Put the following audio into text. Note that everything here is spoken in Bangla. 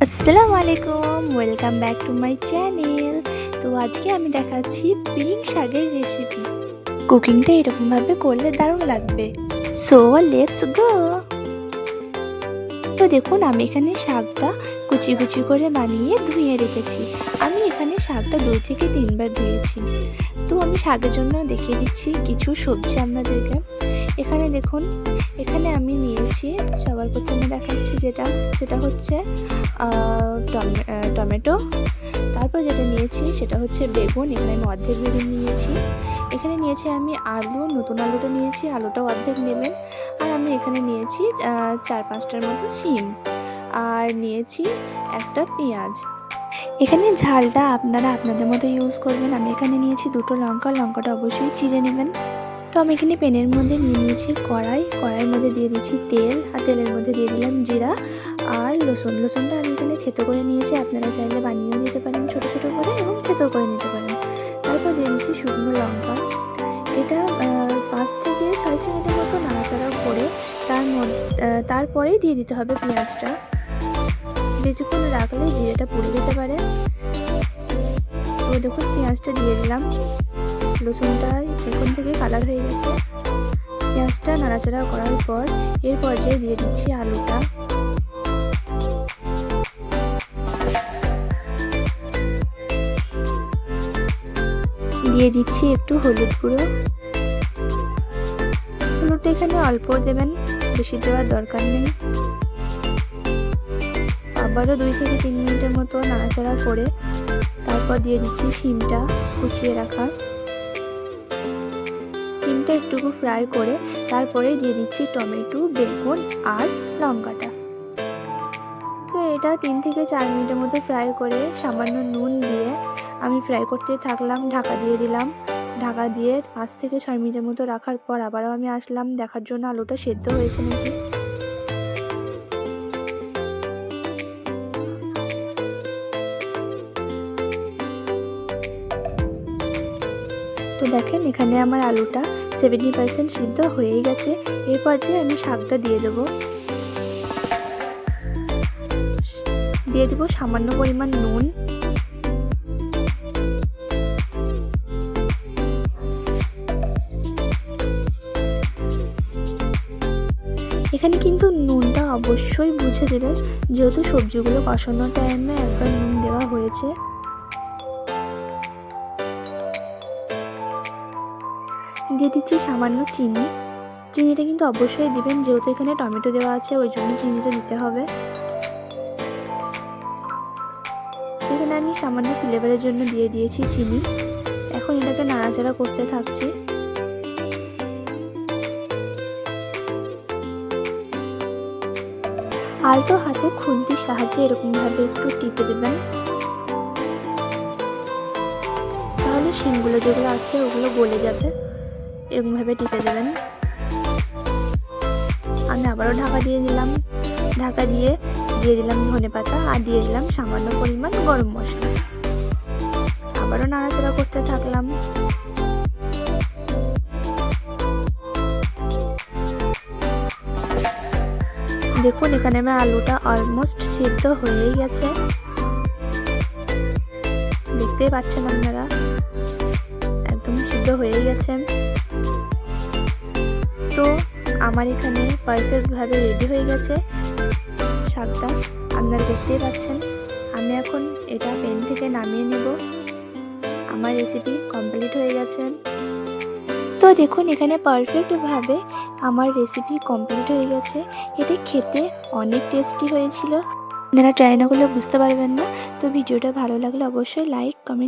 আসসালামু আলাইকুম, welcome back to my channel. তো আজকে আমি দেখাচ্ছি পিঙ্ক শাকের রেসিপি। কুকিংটা এরকমভাবে করলে দারুণ লাগবে। So let's go. তো দেখুন, আমি এখানে শাকটা কুচি কুচি করে বানিয়ে ধুয়ে রেখেছি। আমি এখানে শাকটা 2 থেকে 3 বার ধুয়েছি। তো আমি শাকের জন্য দেখিয়ে দিচ্ছি কিছু সবজি আপনাদেরকে। এখানে দেখুন, এখানে আমি নিয়েছি, সবার প্রথমে দেখাচ্ছি সেটা হচ্ছে টমেটো। তারপর যেটা নিয়েছি সেটা হচ্ছে বেগুন। এখানে আমি অর্ধেক বেগুন নিয়েছি। এখানে নিয়েছি আমি আলু, নতুন আলুটা নিয়েছি, আলুটাও অর্ধেক নেবেন। আর আমি এখানে নিয়েছি 4-5টার মতো শিম, আর নিয়েছি একটা পেঁয়াজ। এখানে ঝালটা আপনারা আপনাদের মতো ইউজ করবেন। আমি এখানে নিয়েছি 2টো লঙ্কা, লঙ্কাটা অবশ্যই চিড়ে নেবেন। তো আমি এখানে প্যানের মধ্যে নিয়ে নিয়েছি কড়াইয়ের মধ্যে দিয়ে দিচ্ছি তেল, আর তেলের মধ্যে দিয়ে দিলাম জিরা আর রসুনটা আমি এখানে থেতো করে নিয়েছি। আপনারা চাইলে বানিয়েও দিতে পারেন ছোটো ছোটো করে, এবং থেতো করে নিতে পারেন। তারপর দিয়ে দিচ্ছি শুকনো লঙ্কা। এটা 5 থেকে 6 সেকেন্ডের মতো নাড়াচাড়া করে তারপরেই দিয়ে দিতে হবে পেঁয়াজটা। বেশিক্ষণ রাখলে জিরাটা পুড়ে যেতে পারে। তো দেখুন, পেঁয়াজটা দিয়ে দিলাম। রসুনটা এখন থেকে কালার হয়ে গেছে। পেঁয়াজটা নাড়াচাড়া করার পর এর পর্যায়ে দিয়ে দিচ্ছি আলুটা। দিয়ে দিচ্ছি একটু হলুদ গুঁড়ো। হলুদটা এখানে অল্প দেবেন, বেশি দেওয়ার দরকার নেই। আবারও 2 থেকে 3 মিনিটের মতো নাড়াচাড়া করে তারপর দিয়ে দিচ্ছি শিমটা কুচিয়ে রাখা। শিমটা একটুকু ফ্রাই করে তারপরে দিয়ে দিচ্ছি টমেটো, বেগুন আর লঙ্কাটা। তো এটা 3 থেকে 4 মিনিটের মতো ফ্রাই করে সামান্য নুন দিয়ে আমি ফ্রাই করতে থাকলাম। ঢাকা দিয়ে দিলাম। ঢাকা দিয়ে 5 থেকে 6 মিনিটের মতো রাখার পর আবারও আমি আসলাম দেখার জন্য আলুটা সেদ্ধ হয়েছে নাকি। তো দেখেন, এখানে আমার আলুটা 70% সিদ্ধ হয়েই গেছে। এরপর যে আমি শাকটা দিয়ে দেবো সামান্য পরিমাণ নুন। এখানে কিন্তু নুনটা অবশ্যই বুঝে দেবেন, যেহেতু সবজিগুলো কষানোর টাইমে একবার নুন দেওয়া হয়েছে। দিয়ে দিচ্ছি সামান্য চিনি। চিনিটা কিন্তু অবশ্যই দিবেন, যেহেতু এখানে টমেটো দেওয়া আছে, ওই জন্য চিনিটা দিতে হবে। এখানে আমি সামান্য ফ্লেভারের জন্য দিয়ে দিয়েছি চিনি। এখন এটাকে নাড়াচাড়া করতে থাকছি। আলতো হাতে খুন্তির সাহায্যে এরকমভাবে একটু টিপে দেবেন, তাহলে শিমগুলো যেগুলো আছে ওগুলো গলে যাবে। এরকমভাবে টিপে দেবেন। আমি আবারও ঢাকা দিয়ে দিলাম। ঢাকা দিয়ে দিলাম ধনেপাতা, আর দিয়ে দিলাম সামান্য পরিমাণ গরম মশলা। আবারও নাড়াচাড়া করতে থাকলাম। দেখুন, এখানে আমার আলুটা অলমোস্ট সিদ্ধ হয়েই গেছে, দেখতেই পাচ্ছেন আপনারা, একদম সিদ্ধ হয়ে গেছে। তো আমার এখানে পারফেক্টভাবে রেডি হয়ে গেছে শাকটা, আপনারা দেখতেই পাচ্ছেন। আমি এখন এটা প্যান থেকে নামিয়ে নেব। আমার রেসিপি কমপ্লিট হয়ে গেছে। তো দেখুন, এখানে পারফেক্টভাবে আমার রেসিপি কমপ্লিট হয়ে গেছে। এটা খেতে অনেক টেস্টি হয়েছিল। আপনারা ট্রাই না করলে বুঝতে পারবেন না। তো ভিডিওটা ভালো লাগলে অবশ্যই লাইক, কমেন্ট